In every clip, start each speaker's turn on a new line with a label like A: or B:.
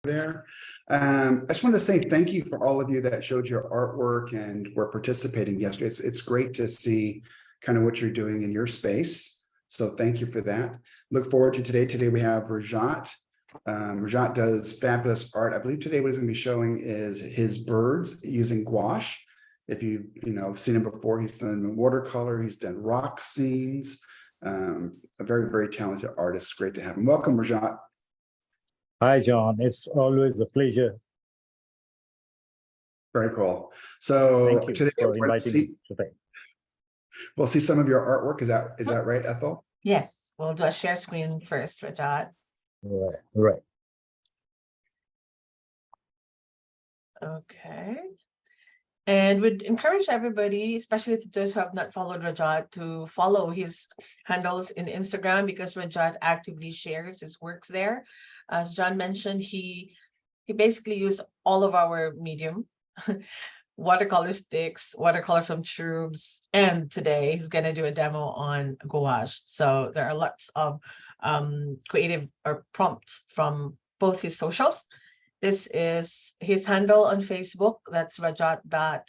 A: there. I just wanted to say thank you for all of you that showed your artwork and were participating yesterday. It's great to see kind of what you're doing in your space. So thank you for that. Look forward to today. Today we have Rajat. Rajat does fabulous art. I believe today what he's going to be showing is his birds using gouache. If you've seen him before, he's done watercolor, he's done rock scenes. A very, very talented artist. Great to have him. Welcome, Rajat.
B: Hi, John. It's always a pleasure.
A: Very cool. So today
B: for inviting me today.
A: We'll see some of your artwork. Is that right, Ethel?
C: Yes, we'll do a share screen first, Rajat.
B: Right.
C: Okay. And would encourage everybody, especially those who have not followed Rajat, to follow his handles in Instagram, because Rajat actively shares his works there. As John mentioned, he basically used all of our medium, watercolor sticks, watercolor from tubes, and today he's going to do a demo on gouache. So there are lots of creative or prompts from both his socials. This is his handle on Facebook. That's Rajat.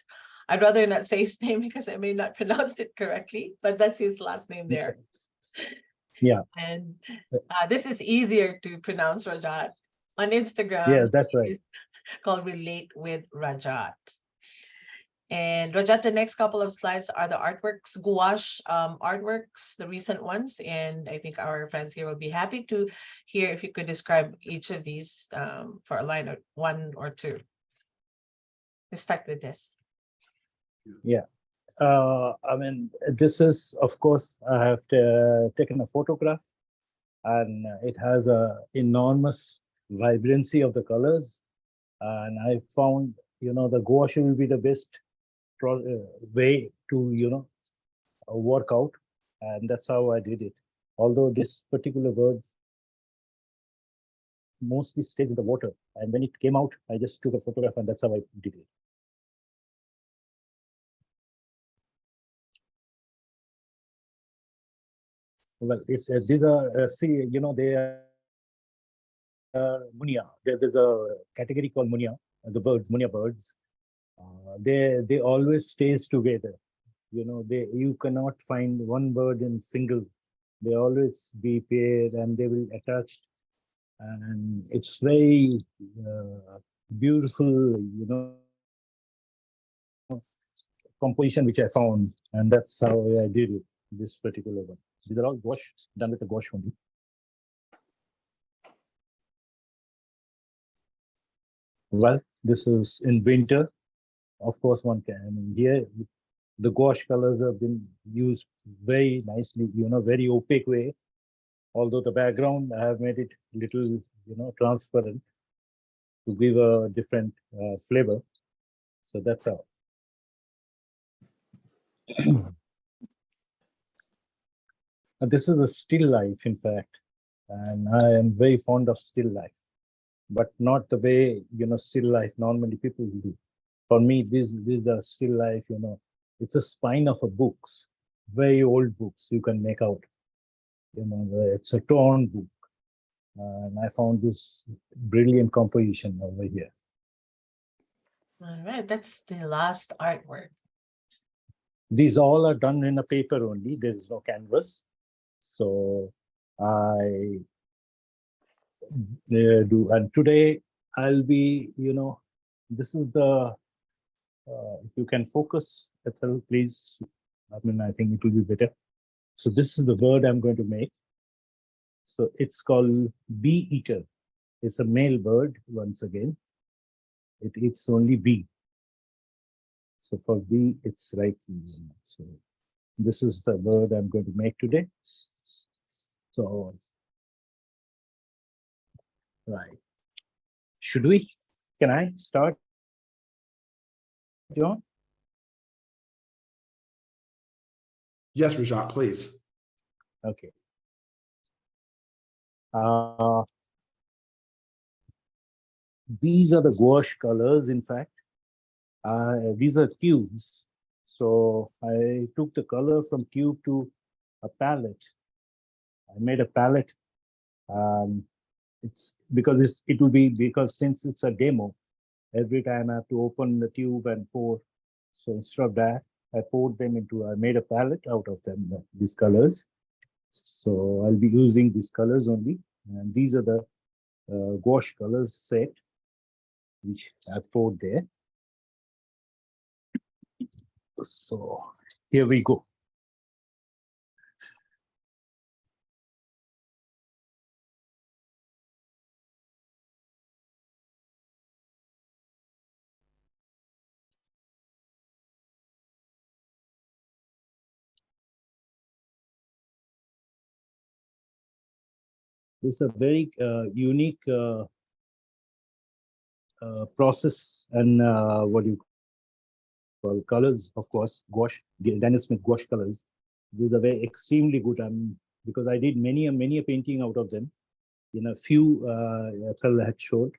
C: I'd rather not say his name because I may not pronounce it correctly, but that's his last name there.
B: Yeah.
C: And this is easier to pronounce, Rajat. On Instagram,
B: yeah, that's right.
C: Called Relate with Rajat. And Rajat, the next couple of slides are the artworks, gouache artworks, the recent ones. And I think our friends here will be happy to hear if you could describe each of these for a line of 1 or 2. Let's start with this.
B: Yeah. I mean, this is, of course, I have taken a photograph, and it has a enormous vibrancy of the colors. And I found, the gouache will be the best way to, work out. And that's how I did it. Although this particular bird mostly stays in the water. And when it came out, I just took a photograph, and that's how I did it. Well, these are, they are munia. There's a category called munia, the birds, munia birds. They always stays together. You cannot find one bird in single. They always be paired, and they will attach. And it's very beautiful, composition which I found, and that's how I did it. This particular one. These are all gouache, done with the gouache only. Well, this is in winter. Of course, one can. I mean, here, the gouache colors have been used very nicely, very opaque way. Although the background, I have made it little, transparent to give a different flavor. So that's how. This is a still life, in fact, and I am very fond of still life, but not the way still life normally people do. For me, these are still life. It's a spine of a books, very old books. You can make out. It's a torn book, and I found this brilliant composition over here.
C: All right, that's the last artwork.
B: These all are done in a paper only. There is no canvas. So I do, and today I'll be, this is the, if you can focus, Ethel, please. I mean, I think it will be better. So this is the bird I'm going to make. So it's called bee eater. It's a male bird, once again. It eats only bee. So for bee, it's right. So this is the bird I'm going to make today. So, right. Can I start, John?
A: Yes, Rajat, please.
B: Okay. These are the gouache colors, in fact. These are tubes. So I took the color from tube to a palette. I made a palette. it's because it will be, because since it's a demo, every time I have to open the tube and pour. So instead of that, I made a palette out of them, these colors. So I'll be using these colors only. And these are the gouache colors set, which I poured there. So here we go. This is a very unique process, and what do you call colors, of course, gouache, Daniel Smith gouache colors. These are very extremely good, because I did many a painting out of them. In a few FL had showed,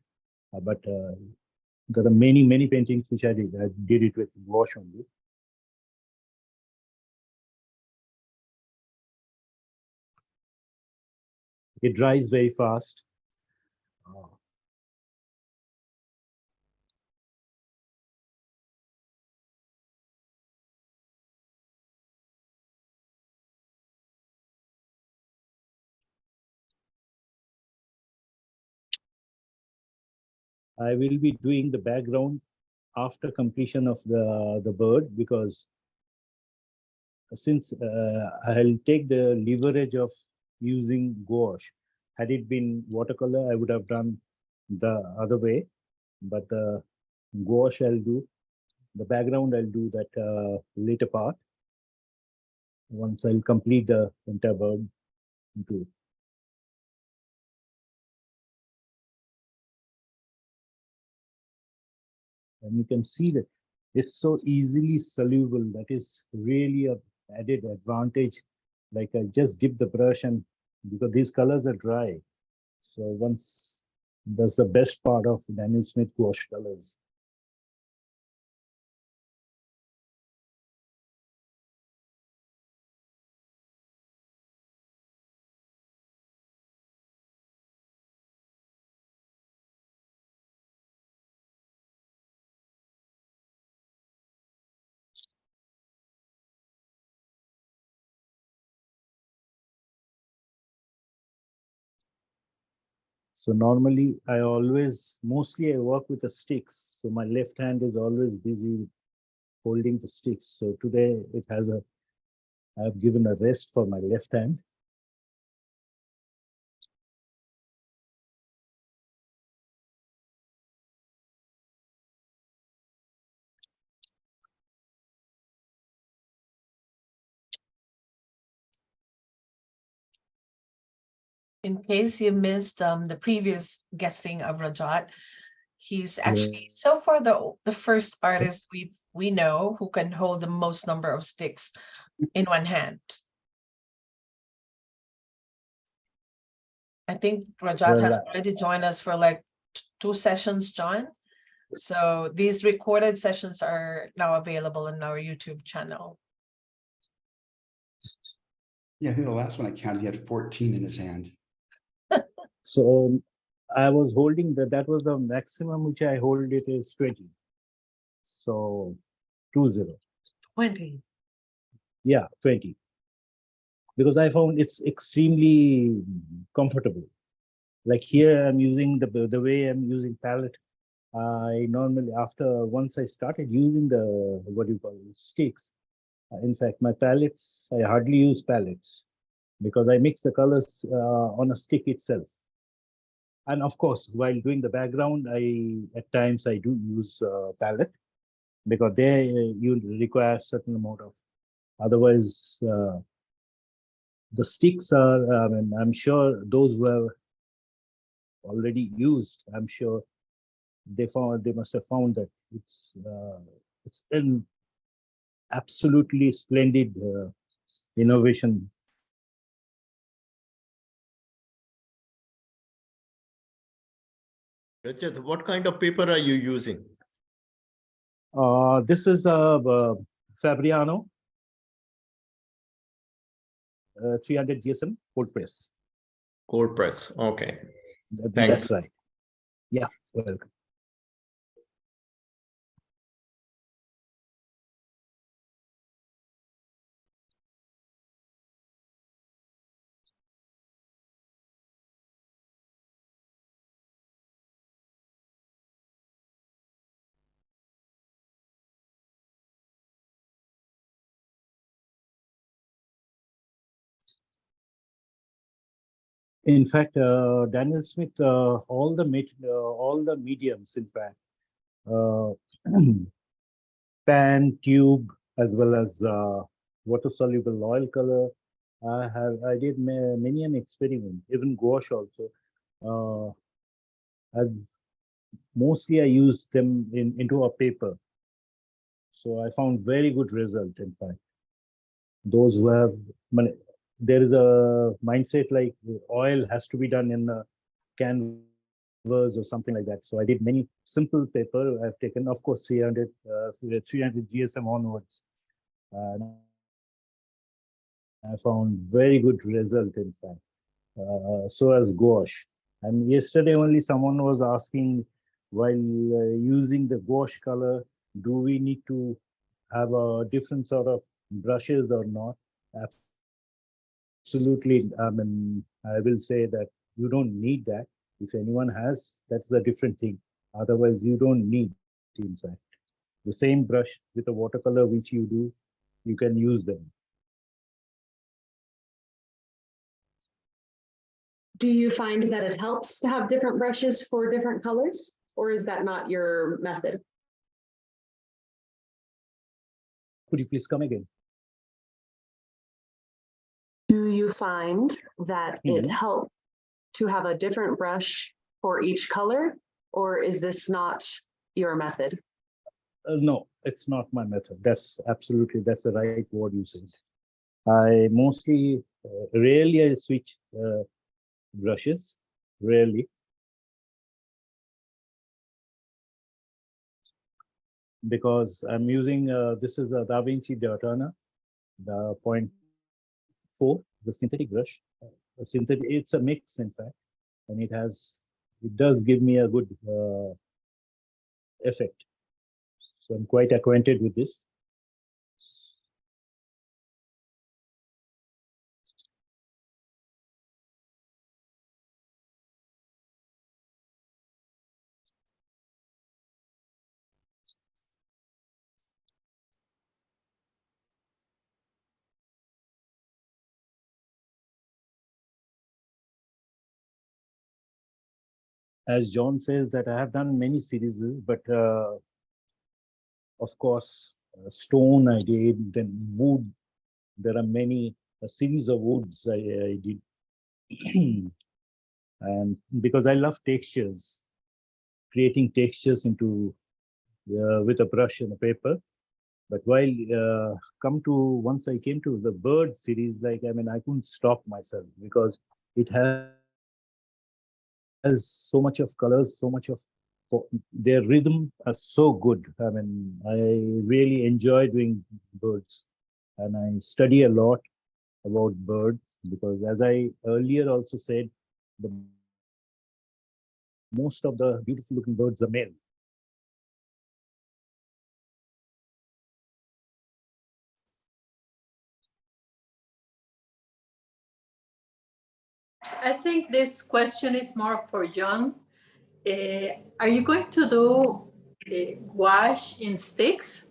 B: but there are many paintings which I did. I did it with gouache only. It dries very fast. I will be doing the background after completion of the bird, because since I'll take the leverage of using gouache. Had it been watercolor, I would have done the other way, but the gouache I'll do, the background I'll do that later part, once I'll complete the entire bird into. And you can see that it's so easily soluble. That is really a added advantage. Like I just dip the brush, and because these colors are dry, so once that's the best part of Daniel Smith gouache colors. So normally mostly I work with the sticks. So my left hand is always busy holding the sticks. So today I have given a rest for my left hand.
C: In case you missed the previous guesting of Rajat, he's actually so far the first artist we know who can hold the most number of sticks in one hand. I think Rajat has already joined us for like 2 sessions, John. So these recorded sessions are now available on our YouTube channel.
A: Yeah, I think the last one I counted, he had 14 in his hand.
B: So I was holding that was the maximum which I hold it is 20. So 20.
C: 20.
B: Yeah, 20. Because I found it's extremely comfortable. Like here I'm using the way I'm using palette. I normally once I started using the what do you call it, sticks. In fact, my palettes, I hardly use palettes because I mix the colors on a stick itself. And of course, while doing the background, at times I do use palette because they you require a certain amount of. Otherwise, the sticks are. I mean, I'm sure those were already used. I'm sure they must have found that it's an absolutely splendid innovation.
D: Rajat, what kind of paper are you using?
B: This is a Fabriano 300 GSM cold press.
D: Cold press. Okay. Thanks.
B: That's right. Yeah, welcome. In fact, Daniel Smith, all the mediums, in fact, uh, pan, tube, as well as water-soluble oil color. I did many an experiment, even gouache also. I've mostly I used them into a paper. So I found very good results, in fact. Those who have, there is a mindset like oil has to be done in a canvas or something like that. So I did many simple paper. I've taken, of course, 300 GSM onwards. And I found very good result, in fact. So as gouache. And yesterday only someone was asking, while using the gouache color, do we need to have a different sort of brushes or not? Absolutely. I mean, I will say that you don't need that. If anyone has, that's a different thing. Otherwise, you don't need, in fact. The same brush with a watercolor which you do, you can use them.
E: Do you find that it helps to have different brushes for different colors, or is that not your method?
B: Could you please come again?
E: Do you find that it
B: Mhm.
E: helps to have a different brush for each color, or is this not your method?
B: No, it's not my method. That's the right word you said. I mostly, rarely I switch brushes, rarely. Because I'm using, this is a Da Vinci Diatana, the 0.4, the synthetic brush. It's a mix, in fact, and it does give me a good effect. So I'm quite acquainted with this. As John says that I have done many series, but of course, stone I did, then wood. There are many, a series of woods I did. And because I love textures, creating textures into with a brush and a paper. But while once I came to the bird series, like, I mean, I couldn't stop myself because it has so much of colors, so much of their rhythm are so good. I mean, I really enjoy doing birds, and I study a lot about birds because, as I earlier also said, the most of the beautiful looking birds are male.
F: I think this question is more for John. Are you going to do gouache in sticks,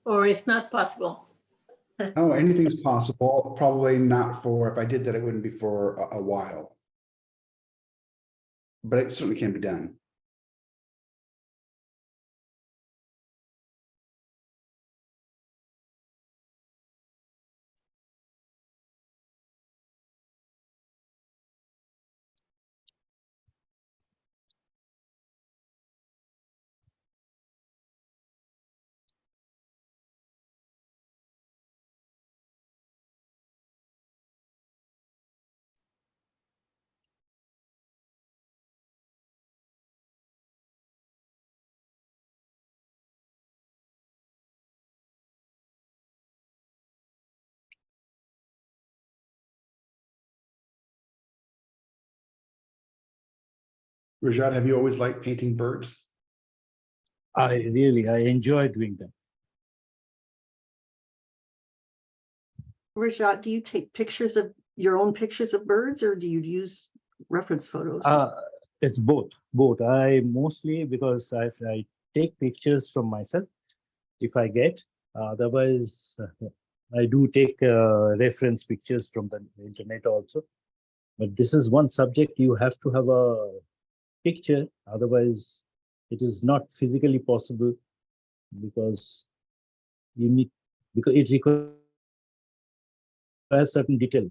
F: or it's not possible?
A: Oh, anything's possible. Probably not for, if I did that, it wouldn't be for a while. But it certainly can be done. Rajat, have you always liked painting birds?
B: I enjoy doing that.
G: Rajat, do you take pictures of your own pictures of birds or do you use reference photos?
B: It's both. Both. I mostly because I take pictures from myself if I get. Otherwise, I do take reference pictures from the internet also. But this is one subject you have to have a picture. Otherwise, it is not physically possible because you need because it requires certain detail.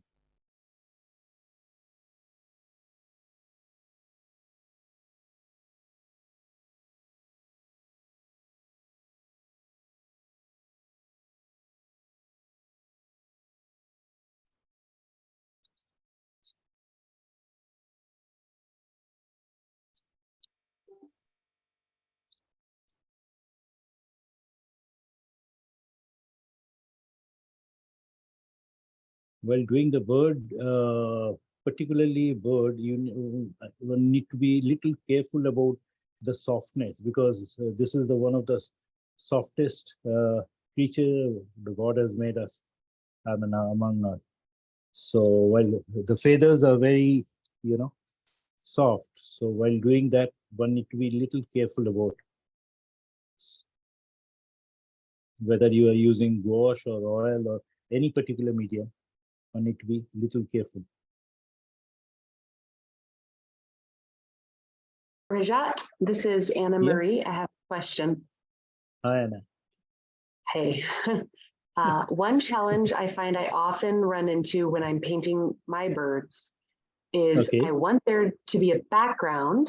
B: While doing the bird, particularly bird, one need to be little careful about the softness because this is the one of the softest creature the God has made us. I mean, among us. So while the feathers are very, soft. So while doing that, one need to be little careful about whether you are using gouache or oil or any particular medium. One need to be little careful.
E: Rajat, this is Anna
B: Yeah.
E: Marie. I have a question.
B: Hi, Anna.
E: Hey, one challenge I find I often run into when I'm painting my birds is
B: Okay.
E: I want there to be a background,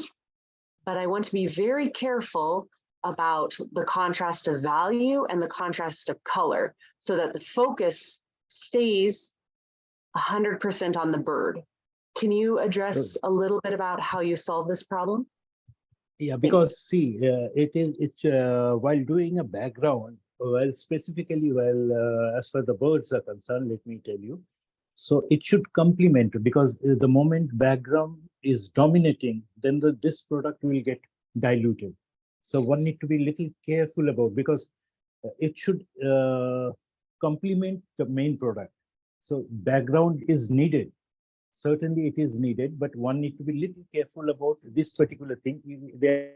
E: but I want to be very careful about the contrast of value and the contrast of color so that the focus stays 100% on the bird. Can you address a little bit about how you solve this problem?
B: Yeah, because see, it's while doing a background, well, specifically, as far the birds are concerned, let me tell you. So it should complement because the moment background is dominating, then this product will get diluted. So one need to be little careful about because it should complement the main product. So background is needed. Certainly it is needed, but one need to be little careful about this particular thing. There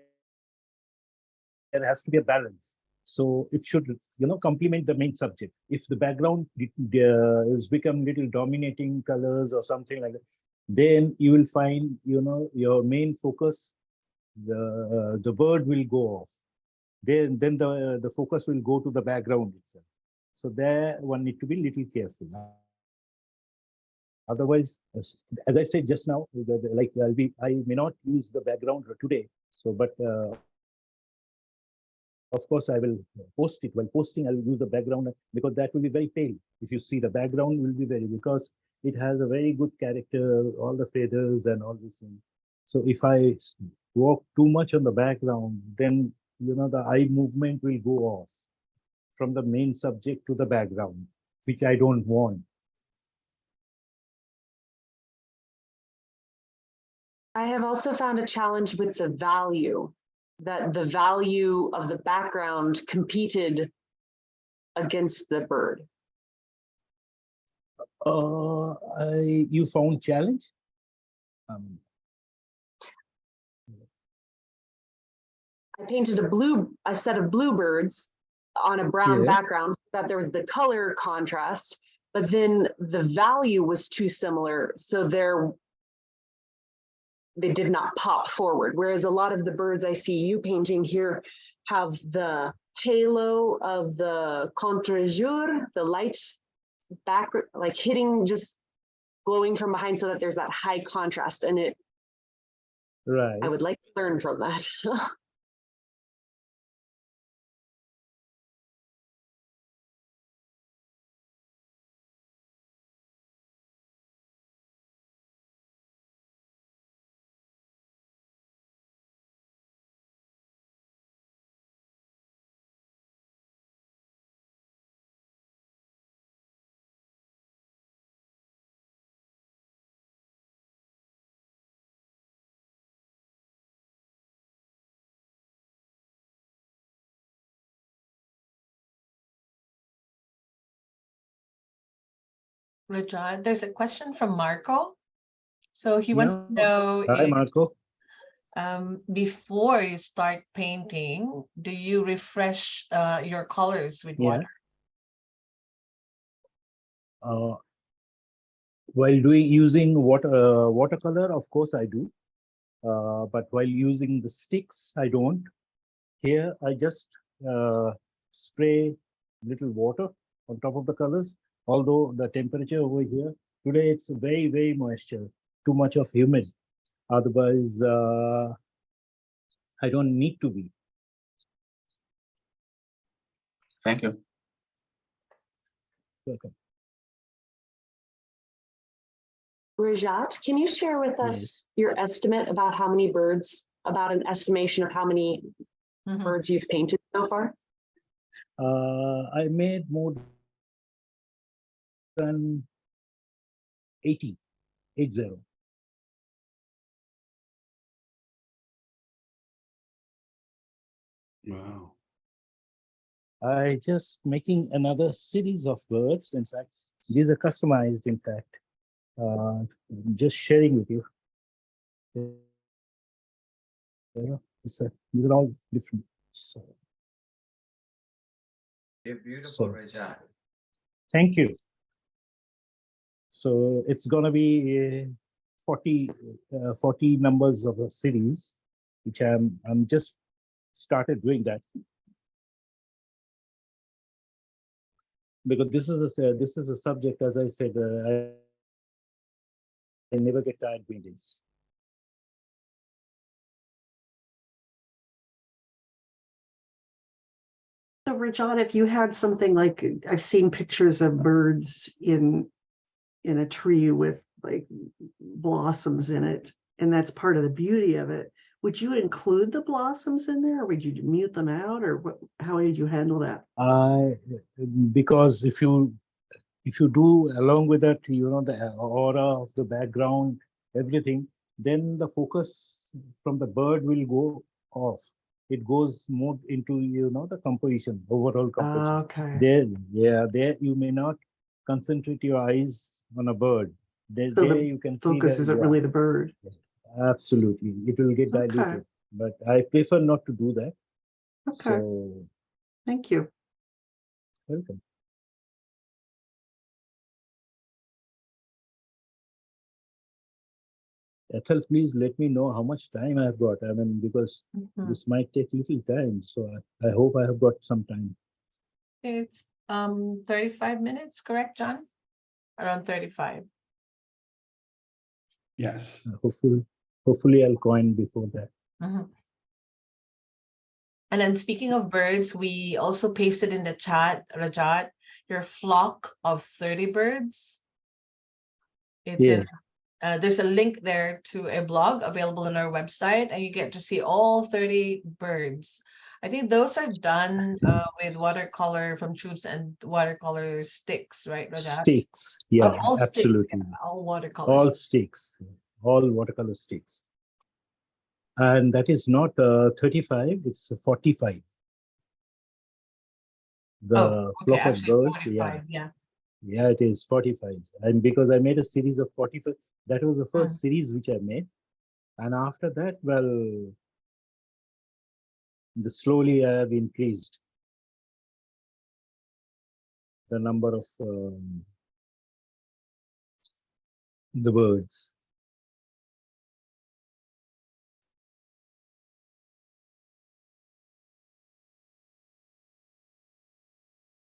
B: has to be a balance. So it should, complement the main subject. If the background is become little dominating colors or something like that, then you will find, your main focus, the bird will go off. Then the focus will go to the background itself. So there one need to be little careful. Otherwise, as I said just now, like I may not use the background today. So, but of course, I will post it. While posting, I will use the background because that will be very pale. If you see the background will be because it has a very good character, all the feathers and all this thing. So if I work too much on the background, then the eye movement will go off from the main subject to the background, which I don't want.
E: I have also found a challenge with the value, that the value of the background competed against the bird.
B: You found challenge?
E: I painted a set of bluebirds on a brown
B: Yeah.
E: background so that there was the color contrast, but then the value was too similar. So they did not pop forward. Whereas a lot of the birds I see you painting here have the halo of the contre-jour, the light back, like hitting, just glowing from behind so that there's that high contrast. And
B: Right.
E: I would like to learn from that.
C: Rajat, there's a question from Marco. So he wants to
B: Yeah.
C: know
B: Hi,
C: if
B: Marco.
C: before you start painting, do you refresh your colors with
B: Yeah.
C: water?
B: While using watercolor, of course I do. But while using the sticks, I don't. Here, I just spray little water on top of the colors. Although the temperature over here today, it's very, very moisture, too much of humid. Otherwise, I don't need to be.
H: Thank you.
B: Welcome.
E: Rajat, can you share with us
B: Yes.
E: your estimate about how many birds, about an estimation of how many
C: Mhm.
E: birds you've painted so far?
B: I made more than 80.
A: Wow.
B: I just making another series of birds. In fact, these are customized. In fact, just sharing with you. These are all different. So,
H: You're beautiful,
B: So-
H: Rajat.
B: thank you. So it's gonna be 40 numbers of a series, which I'm just started doing that because this is a subject, as I said, I never get tired doing this.
G: So Rajat, if you had something like, I've seen pictures of birds in a tree with like blossoms in it, and that's part of the beauty of it. Would you include the blossoms in there, or would you mute them out, or what? How did you handle that?
B: Because if you do along with that, the aura of the background, everything, then the focus from the bird will go off. It goes more into the composition, overall composition.
G: Okay.
B: There you may not concentrate your eyes on a bird. There
G: So the
B: you can see
G: focus
B: that.
G: isn't really the bird.
B: Absolutely, it will get
G: Okay.
B: diluted. But I prefer not to do that.
G: Okay.
B: So
G: Thank you.
B: welcome. Ethel, please let me know how much time I have got. I mean, because
C: Mhm.
B: this might take little time, so I hope I have got some time.
C: It's 35 minutes, correct, John? Around 35.
A: Yes.
B: Hopefully I'll coin before that.
C: Mhm. And then speaking of birds, we also pasted in the chat, Rajat, your flock of 30 birds. It's
B: Yeah.
C: there's a link there to a blog available on our website, and you get to see all 30 birds. I think those are done with watercolor from tubes and watercolor sticks, right, Rajat?
B: Sticks. Yeah,
C: All sticks,
B: absolutely.
C: yeah, all watercolors.
B: All sticks. All watercolor sticks. And that is not 35, it's 45. The
C: Okay,
B: flock of
C: actually
B: birds,
C: 45, yeah.
B: Yeah, it is 45. And because I made a series of 45, that was the first series which I made. And after that, well, slowly I have increased the number of the birds.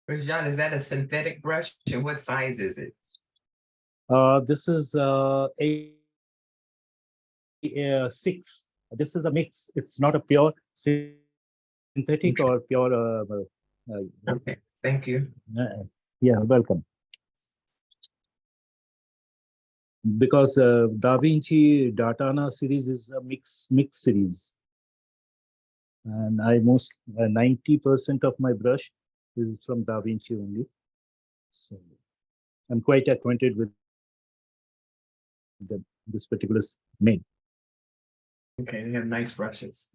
H: Rajat, is that a synthetic brush and what size is it?
B: This is six. This is a mix. It's not a pure synthetic or pure.
H: Okay, thank you.
B: Yeah, welcome. Because Da Vinci Datana series is a mix series, and I 90% of my brush is from Da Vinci only. So I'm quite acquainted with this particular main.
H: Okay, you have nice brushes.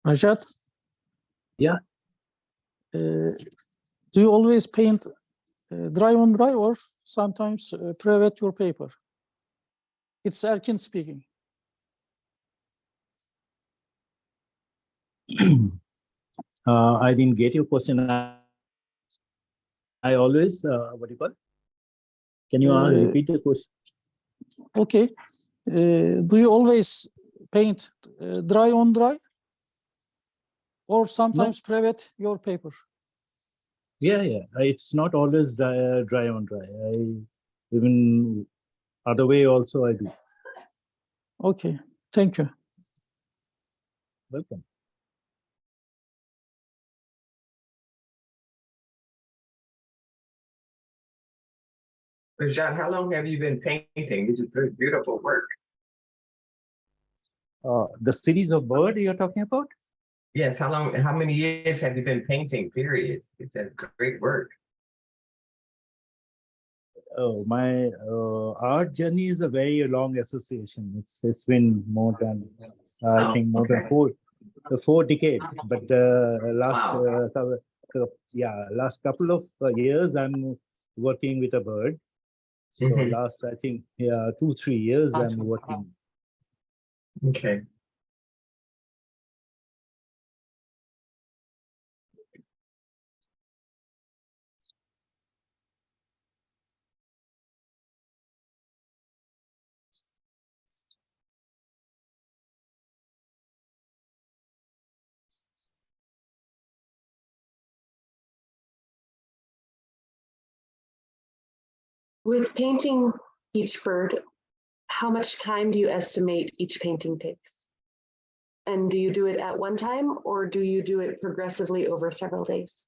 I: Rajat,
B: Yeah.
I: do you always paint dry on dry or sometimes private your paper? It's Erkin speaking.
B: I didn't get your question. I always, what do you call? Can you repeat the question?
I: Okay. Do you always paint dry on dry or sometimes private your paper?
B: Yeah. It's not always dry on dry. Even other way also I do.
I: Okay. Thank you.
B: Welcome.
H: Rajat, how long have you been painting? You do beautiful work.
B: The series of bird you're talking about?
H: Yes, how many years have you been painting, period? It's a great work.
B: Oh, my art journey is a very long association. It's been more than I think more than 4 decades. But last last couple of years I'm working with a bird. So last I think 2-3 years I'm working.
H: Okay.
E: With painting each bird, how much time do you estimate each painting takes? And do you do it at one time or do you do it progressively over several days?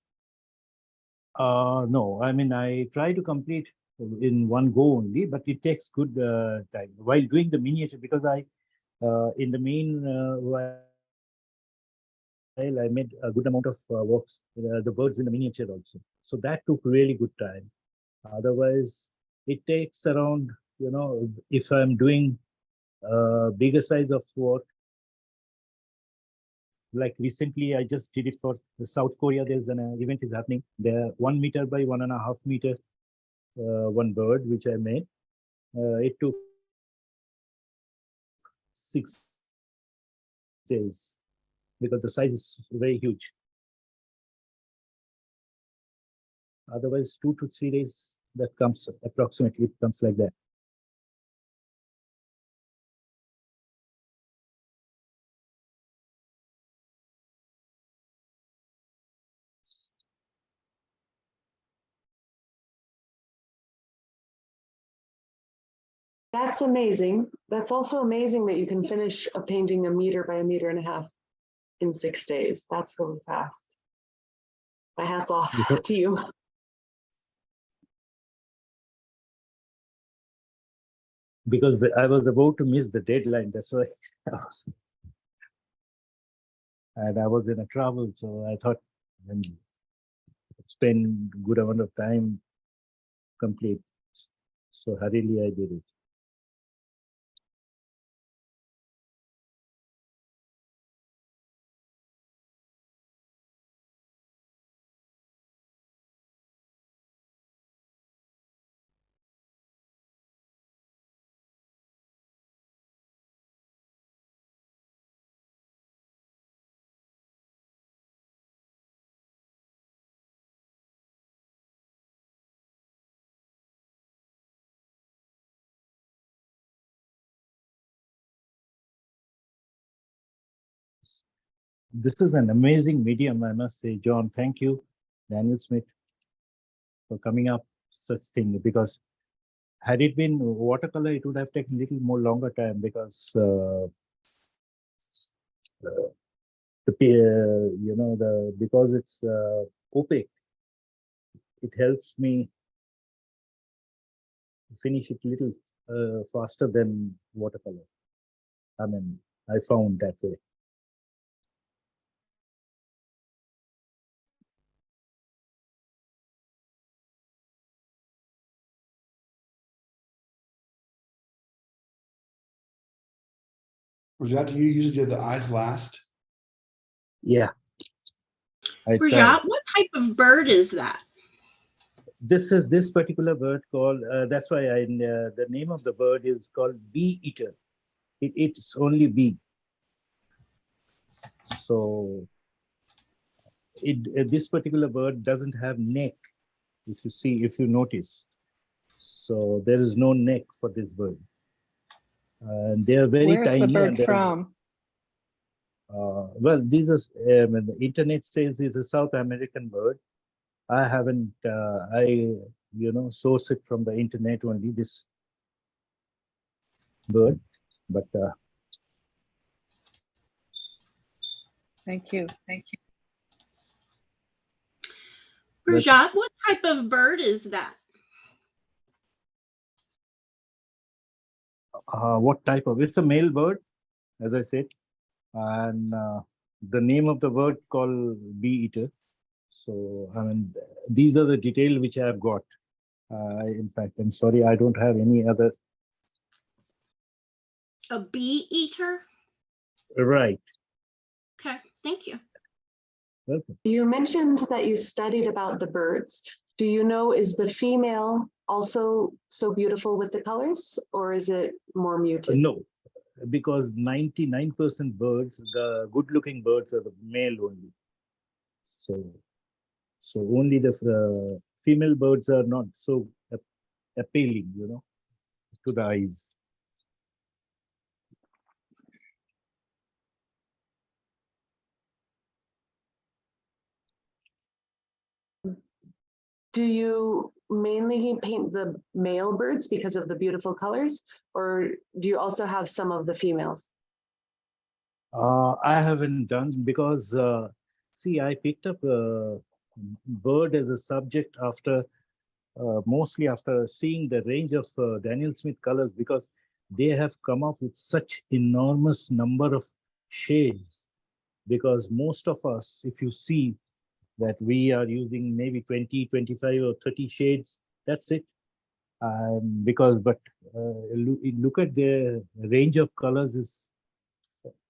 B: No, I mean, I try to complete in one go only, but it takes good time while doing the miniature because in the main while I made a good amount of works, the birds in the miniature also. So that took really good time. Otherwise, it takes around, if I'm doing bigger size of work, like recently I just did it for South Korea. There's an event is happening there, 1 meter by 1.5 meter, one bird which I made. It took 6 days because the size is very huge. Otherwise 2 to 3 days, that comes approximately, it comes like that.
E: That's amazing. That's also amazing that you can finish a painting 1 meter by 1.5 meters in 6 days. That's really fast. My hat's off to you.
B: Because I was about to miss the deadline, that's why and I was in a travel, so I thought spend good amount of time complete. So hurriedly I did it. This is an amazing medium, I must say. John, thank you, Daniel Smith, for coming up such thing, because had it been watercolor, it would have taken a little more longer time because because it's opaque, it helps me finish it a little faster than watercolor. I mean, I found that way.
A: Rajat, do you usually do the eyes last?
B: Yeah. I tried.
J: Rajat, what type of bird is that?
B: This is this particular bird called, that's why the name of the bird is called bee eater. It eats only bee. So this particular bird doesn't have neck, if you see, if you notice. So there is no neck for this bird. And they are very
E: Where's
B: tiny.
E: the bird
B: and they're-
E: from?
B: Well, these are, the internet says it's a South American bird. I haven't, source it from the internet only, this bird, but
E: Thank you. Thank you.
J: Rajat, what type of bird is that?
B: what type of, it's a male bird, as I said, and the name of the bird called bee eater. So, I mean, these are the details which I have got. In fact, I'm sorry, I don't have any other.
J: A bee eater?
B: Right.
J: Okay, thank you.
B: Welcome.
E: You mentioned that you studied about the birds. Do you know, is the female also so beautiful with the colors, or is it more muted?
B: No, because 99% birds, the good-looking birds are the male only. So only the female birds are not so appealing, to the eyes.
E: Do you mainly paint the male birds because of the beautiful colors, or do you also have some of the females?
B: I haven't done because, see, I picked up bird as a subject after, mostly after seeing the range of Daniel Smith colors, because they have come up with such enormous number of shades. Because most of us, if you see that we are using maybe 20, 25 or 30 shades, that's it. But look at the range of colors is.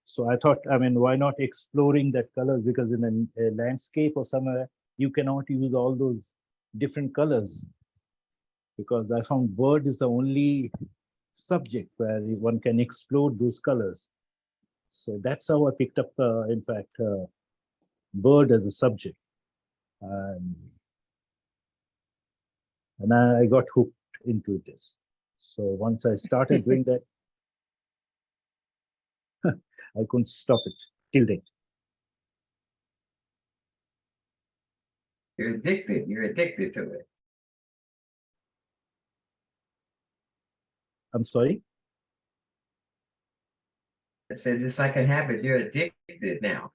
B: So I thought, I mean, why not exploring that colors? Because in a landscape or somewhere, you cannot use all those different colors. Because I found bird is the only subject where one can explore those colors. So that's how I picked up, in fact, bird as a subject. And I got hooked into this. So once I started doing that, I couldn't stop it till date.
H: You're addicted. You're addicted to it.
B: I'm sorry?
H: I said, just like a habit, you're addicted now.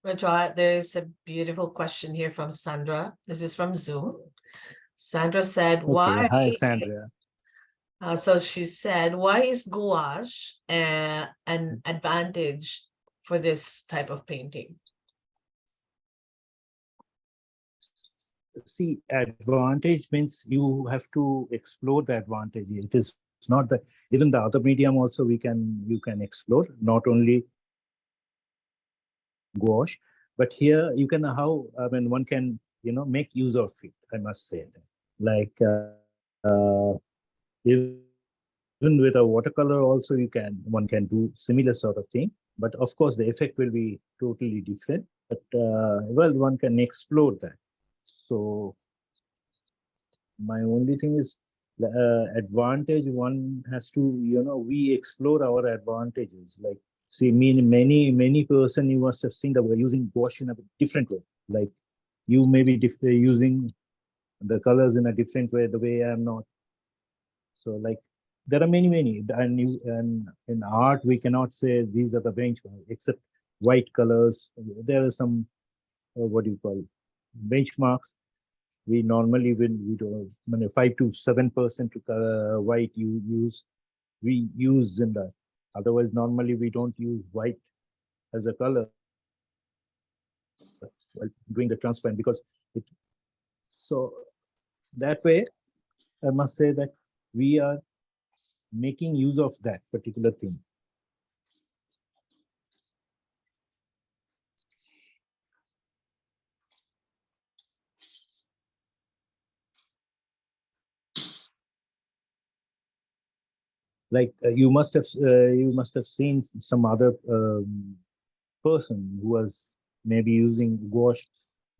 C: Rajat, there's a beautiful question here from Sandra. This is from Zoom. Sandra said,
B: Okay.
C: why?
B: Hi, Sandra.
C: So she said, why is gouache an advantage for this type of painting?
B: See, advantage means you have to explore the advantage. It is not that even the other medium also you can explore, not only gouache, but here you can one can make use of it. I must say that, like even with a watercolor also one can do similar sort of thing, but of course the effect will be totally different. But well, one can explore that. So my only thing is advantage. One has to we explore our advantages. Like See, many person you must have seen that we're using gouache in a different way. Like you may be using the colors in a different way, the way I'm not. So like there are many, and in art we cannot say these are the benchmark except white colors. There are some what do you call benchmarks. We normally we do 5 to 7% white we use in that. Otherwise, normally we don't use white as a color while doing the transparent because it. So that way, I must say that we are making use of that particular thing. Like you must have seen some other person who was maybe using gouache.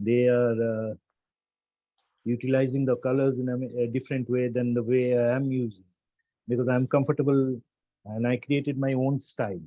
B: They are utilizing the colors in a different way than the way I am using, because I'm comfortable and I created my own style.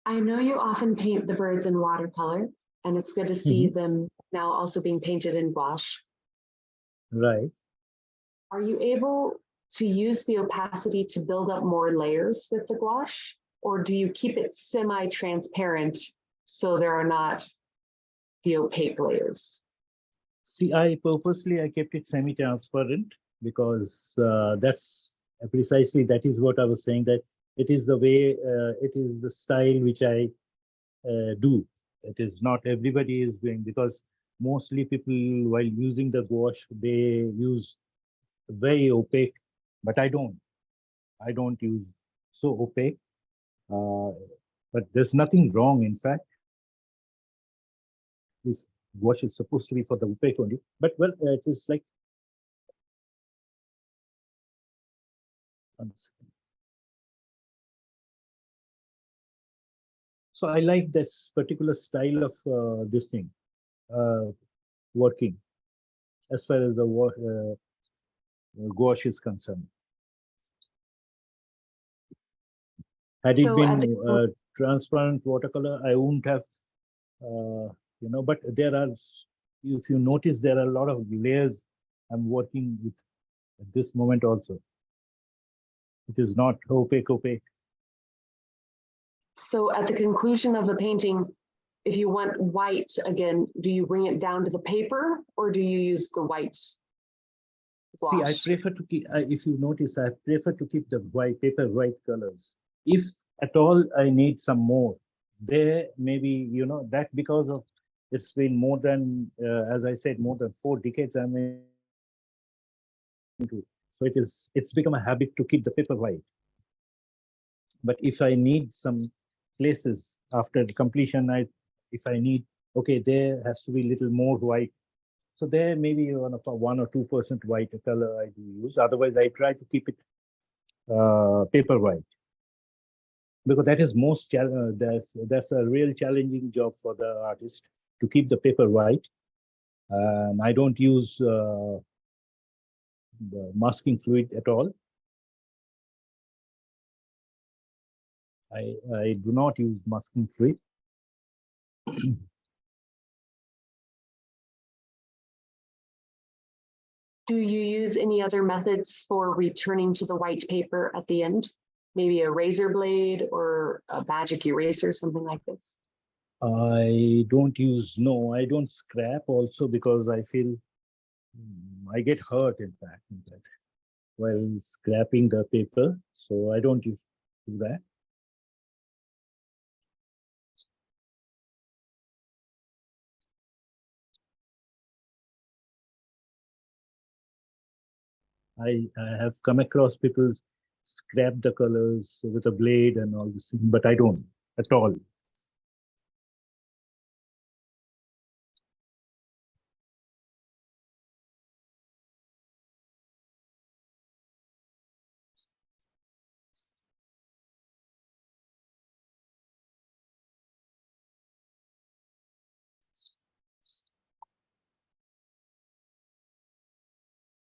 E: I know you often paint the birds in watercolor, and it's good to see them now also being painted in gouache.
B: Right.
E: Are you able to use the opacity to build up more layers with the gouache, or do you keep it semi-transparent so there are not the opaque layers?
B: See, I kept it semi-transparent because that's precisely that is what I was saying, that it is the way, it is the style which I do. It is not everybody is doing, because mostly people while using the gouache, they use very opaque, but I don't use so opaque. But there's nothing wrong, in fact. This gouache is supposed to be for the opaque only, but well, it is like. So I like this particular style of this thing, working, as far as the gouache is concerned. Had it been transparent watercolor, I wouldn't have, but there are, if you notice, there are a lot of layers I'm working with at this moment also. It is not opaque.
E: So at the conclusion of a painting, if you want white again, do you bring it down to the paper or do you use the white gouache?
B: See, I prefer to keep, if you notice, I prefer to keep the white colors. If at all I need some more, there maybe, that because of it's been more than, as I said, more than 4 decades I'm into. So it's become a habit to keep the paper white. But if I need some places after the completion, if I need, okay, there has to be a little more white. So there maybe 1 or 2% white color I do use. Otherwise, I try to keep it paper white, because that is that's a real challenging job for the artist, to keep the paper white. And I don't use the masking fluid at all. I do not use masking fluid.
E: Do you use any other methods for returning to the white paper at the end? Maybe a razor blade or a magic eraser, something like this?
B: I don't use, no, I don't scrap also because I feel I get hurt in fact while scrapping the paper. So I don't do that. I have come across people scrap the colors with a blade and all this, but I don't at all.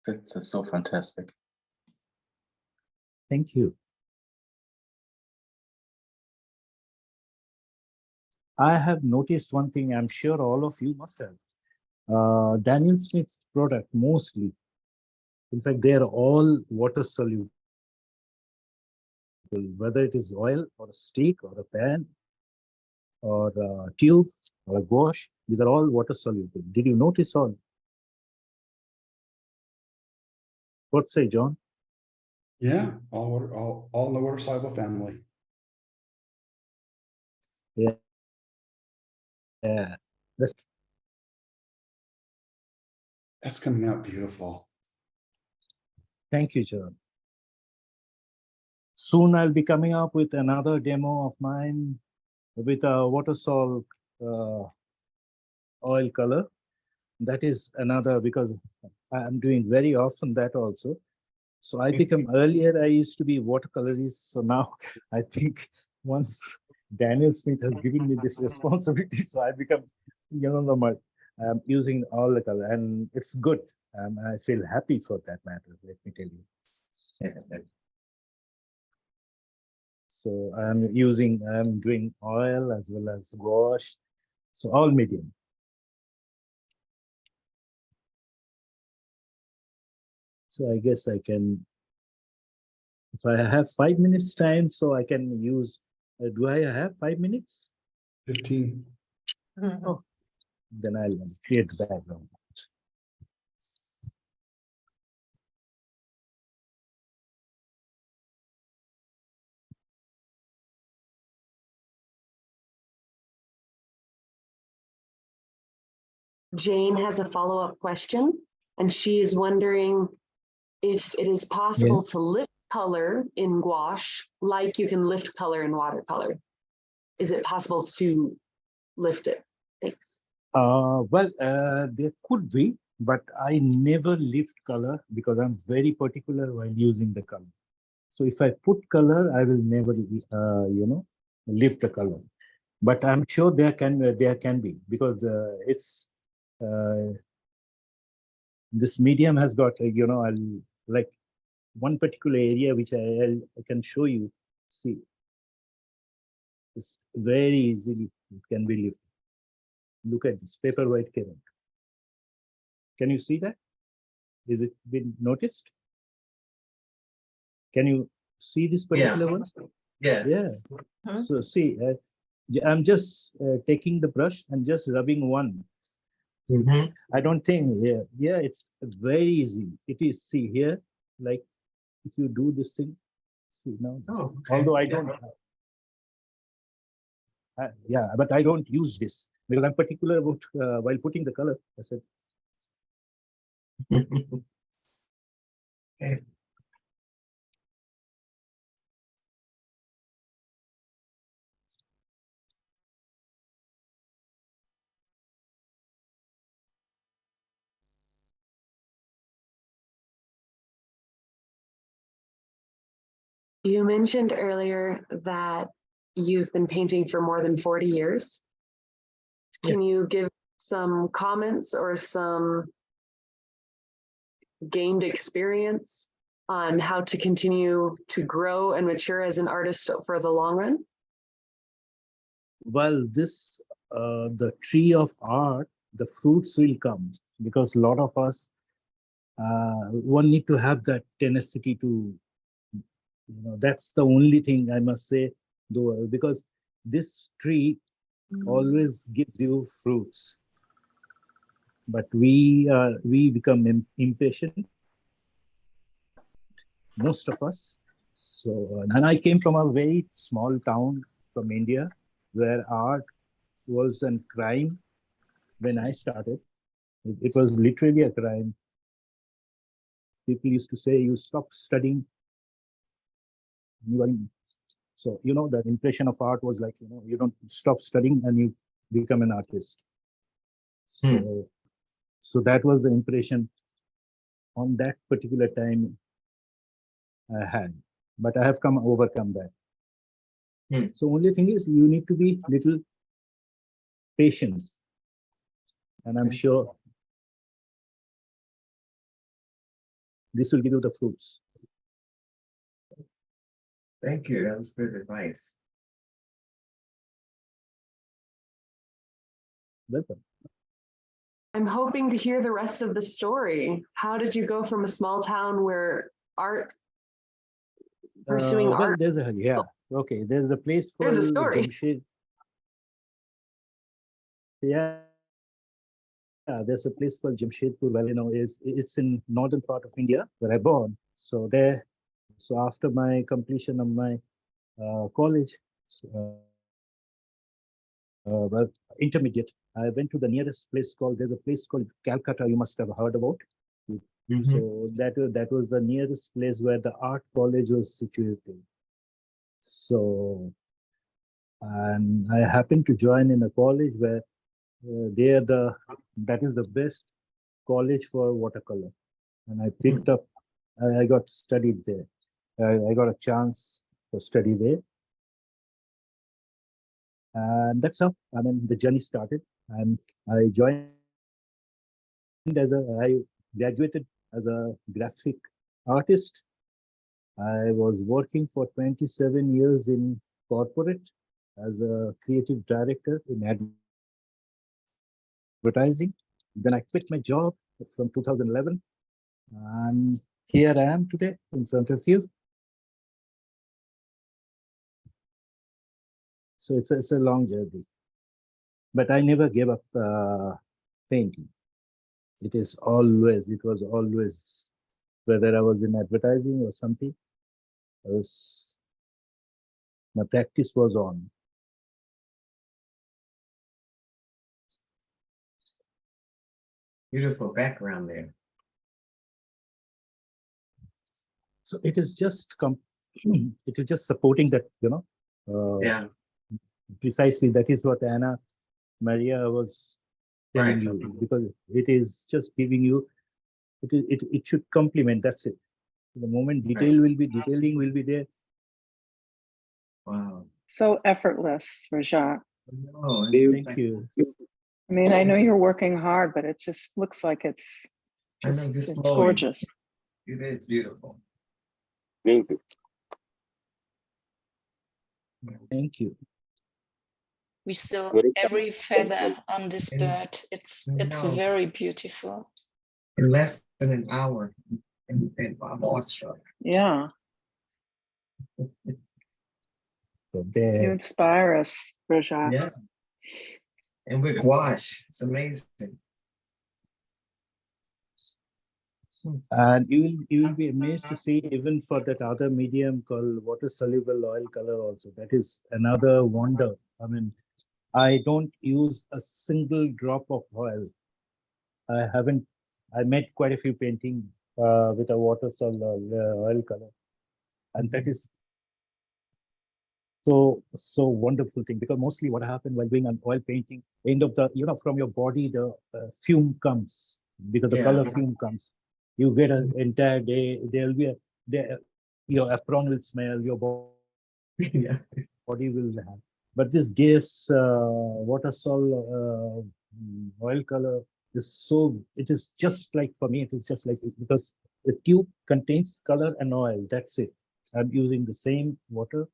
K: That's so fantastic.
B: Thank you. I have noticed one thing, I'm sure all of you must have. Daniel Smith's product mostly, in fact, they are all water soluble, whether it is oil or a stick or a pan or a tube or a gouache, these are all water soluble. Did you notice all? What say, John?
A: Yeah, all in the water soluble family.
B: Yeah.
A: That's coming out beautiful.
B: Thank you, John. Soon I'll be coming up with another demo of mine with a water salt oil color. That is another, because I'm doing very often that also. So I become, earlier I used to be watercolorist. So now I think once Daniel Smith has given me this responsibility, so I become, I'm using all the color and it's good. I feel happy for that matter, let me tell you. So I'm doing oil as well as gouache. So all medium. So I guess I can, if I have 5 minutes time, so I can use, do I have 5 minutes?
A: 15.
B: Oh, then I'll create the background.
E: Jane has a follow-up question, and she is wondering if it is possible to lift color in gouache like you can lift color in watercolor. Is it possible to lift it? Thanks.
B: Well, there could be, but I never lift color because I'm very particular while using the color. So if I put color, I will never, lift the color. But I'm sure there can be, because it's this medium has got, I'll like one particular area which I can show you. See, it's very easily it can be lifted. Look at this paper white ceramic. Can you see that? Is it been noticed? Can you see this particular one? Yeah. So see, I'm just taking the brush and just rubbing one. I don't think, it's very easy. It is, see here, like if you do this thing, see now, although I don't, but I don't use this because I'm particular about while putting the color. I said,
H: Okay.
E: You mentioned earlier that you've been painting for more than 40 years. Can you give some comments or some gained experience on how to continue to grow and mature as an artist for the long run?
B: Well, this, the tree of art, the fruits will come because a lot of us, one need to have that tenacity to, that's the only thing I must say, though, because this tree always gives you fruits. But we become impatient, most of us. So, and I came from a very small town from India where art was a crime when I started. It was literally a crime. People used to say, you stop studying. So, the impression of art was like, you don't stop studying and you become an artist. So that was the impression on that particular time I had, but I have overcome that. So only thing is you need to be little patient, and I'm sure this will give you the fruits.
H: Thank you. That was good advice.
B: Welcome.
E: I'm hoping to hear the rest of the story. How did you go from a small town where pursuing
B: Well,
E: art?
B: there's a place called
E: There's a story.
B: Jamshed. Yeah, there's a place called Jamshedpur. Well, it's in northern part of India where I born. So after my completion of my college, well, intermediate, I went to the nearest place there's a place called Calcutta, you must have heard about. So that was the nearest place where the art college was situated. So, and I happened to join in a college where that is the best college for watercolor. And I picked up, I got studied there. I got a chance to study there. And that's how, the journey started. And I I graduated as a graphic artist. I was working for 27 years in corporate as a creative director in advertising. Then I quit my job from 2011. And here I am today in front of you. So it's a long journey. But I never gave up painting. It was always, whether I was in advertising or something, my practice was on.
H: Beautiful background there.
B: So it is just supporting that,
H: Yeah.
B: Precisely, that is what Anna Maria was telling
H: Right.
B: you, because it is just giving you, it should complement, that's it. The moment detailing will be there.
H: Wow.
L: So effortless, Rajat.
H: Oh,
B: Thank you.
L: I mean, I know you're working hard, but it just looks like it's
H: flowing.
L: gorgeous.
H: It is beautiful.
B: Thank you.
M: We saw every feather on this bird. It's very beautiful.
H: In less than an hour, and I'm awestruck.
L: Yeah.
B: So there.
L: You inspire us, Rajat.
H: Yeah. And with gouache, it's amazing.
B: And you will be amazed to see, even for that other medium called water soluble oil color also. That is another wonder. I don't use a single drop of oil. I made quite a few paintings with a water soluble oil color. And that is so wonderful thing, because mostly what happened while doing an oil painting, end of the, from your body, the fume comes, because the color fume comes. You get an entire day, your apron will smell, your body will have. But this gas water soluble oil color is so, it is just like, for me, it is just like, because the tube contains color and oil, that's it. I'm using the same water.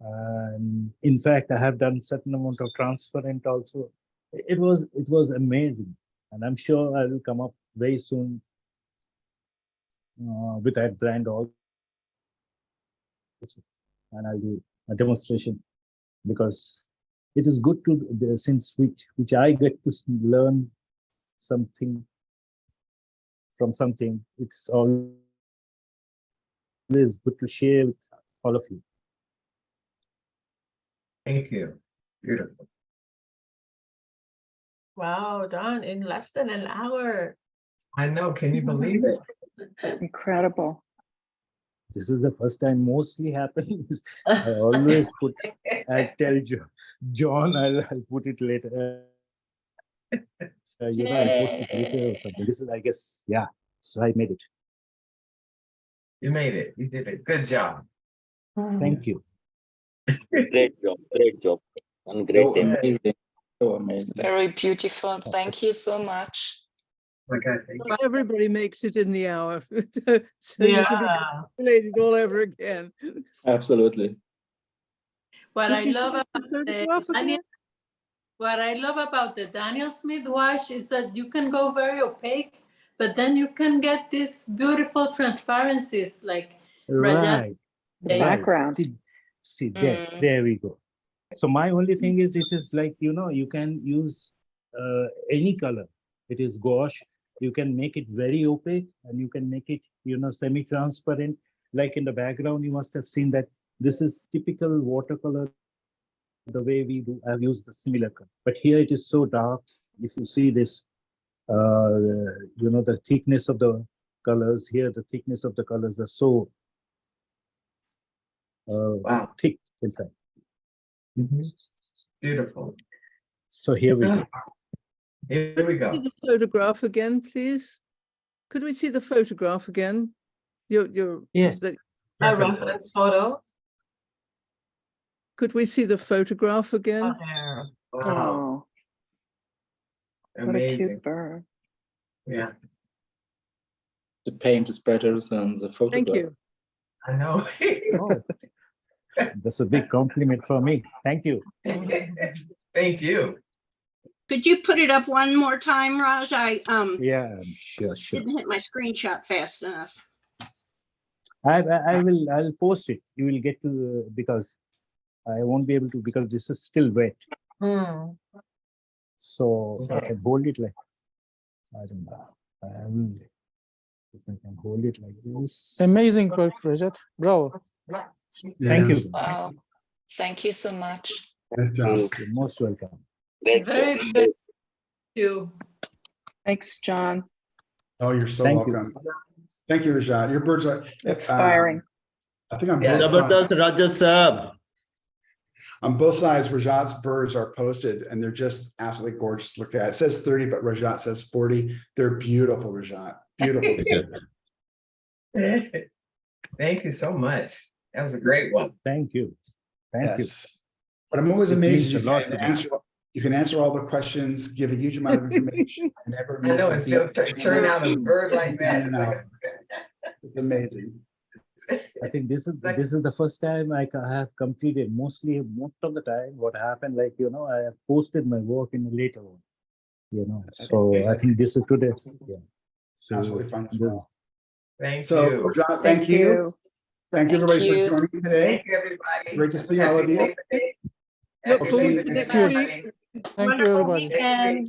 B: And in fact, I have done certain amount of transparent also. It was amazing. And I'm sure I will come up very soon with that brand also. And I'll do a demonstration, because it is good to, since which I get to learn something from something, it's always good to share with all of you.
H: Thank you. Beautiful.
C: Wow, done in less than an hour.
H: I know. Can you believe it?
L: Incredible.
B: This is the first time mostly happens. I always put, I tell John, I'll put it later. I'll post it later or something. This is, I guess, yeah. So I made it.
H: You made it. You did it. Good job.
B: Thank you.
K: Great job, and great
H: So
K: amazing, so
M: It's
K: amazing.
M: very beautiful. Thank you so much.
N: Not everybody makes it in the hour. So you should be congratulated all over again.
K: Absolutely.
F: What
N: Did
F: I
N: you
F: love
N: see the
F: about
N: photograph
F: the Daniel,
N: again?
F: what I love about the Daniel Smith wash is that you can go very opaque, but then you can get these beautiful transparencies like Rajat.
B: Right.
L: The background.
B: See there we go. So my only thing is, it is like, you can use any color. It is gouache. You can make it very opaque, and you can make it, semi-transparent. Like in the background, you must have seen that this is typical watercolor, the way we do. I've used the similar color, but here it is so dark. If you see this, the thickness of the colors here, the thickness of the colors are so thick, in fact.
H: Beautiful.
B: So here we go.
H: Here we
N: See
H: go.
N: the photograph again, please. Could we see the photograph again? Your
B: Yes.
C: A reference photo.
N: Could we see the photograph again?
C: There.
H: Wow.
L: Oh, what a
H: Amazing.
L: cute bird.
H: Yeah.
K: The paint is better than the photograph.
N: Thank you.
H: I know.
B: Oh, that's a big compliment for me. Thank you.
H: Thank you.
J: Could you put it up one more time, Raj?
B: Yeah, sure.
J: Didn't hit my screenshot fast enough.
B: I'll post it. You will get to, because I won't be able to, because this is still wet. So I can hold it like, I don't know. I will, if I can hold it like this.
I: Amazing work, Rajat. Bravo.
B: Thank you.
M: Wow. Thank you so much.
A: Good job.
B: You're most welcome.
F: Very good. Thank you.
L: Thanks, John.
A: Oh, you're so
B: Thank you.
A: welcome. Thank you, Rajat. Your birds are
L: Inspiring.
A: I think on
H: Yeah,
A: both sides.
D: Zabardast Rajat Saab.
A: On both sides, Rajat's birds are posted, and they're just absolutely gorgeous to look at. It says 30, but Rajat says 40. They're beautiful, Rajat. Beautiful.
H: Thank you so much. That was a great one.
B: Thank you. Thank you.
A: Yes. But I'm always
B: It
A: amazed
B: means
A: you
B: a lot
A: can
B: to me.
A: answer all the questions, give a huge amount of information. I never
H: I
A: miss
H: know,
A: a
H: and still
A: beat.
H: turn out a bird like that.
A: I
H: It's
A: know.
H: like
A: It's amazing.
B: I think this is the first time I have completed. Most of the time, what happened, like, I have posted my work in a later one. So I think this is today. Yeah. So
A: Absolutely fun as well.
H: Thank
A: So,
H: you.
A: Rajat, thank you. Thank you, everybody,
M: you.
A: for joining today.
H: Thank you, everybody.
A: Great to see all of you.
N: Look
A: Happy
N: forward
A: seeing
N: to
A: you
N: next
A: next
N: week.
I: Thank you,
J: Wonderful
I: everybody.
J: weekend.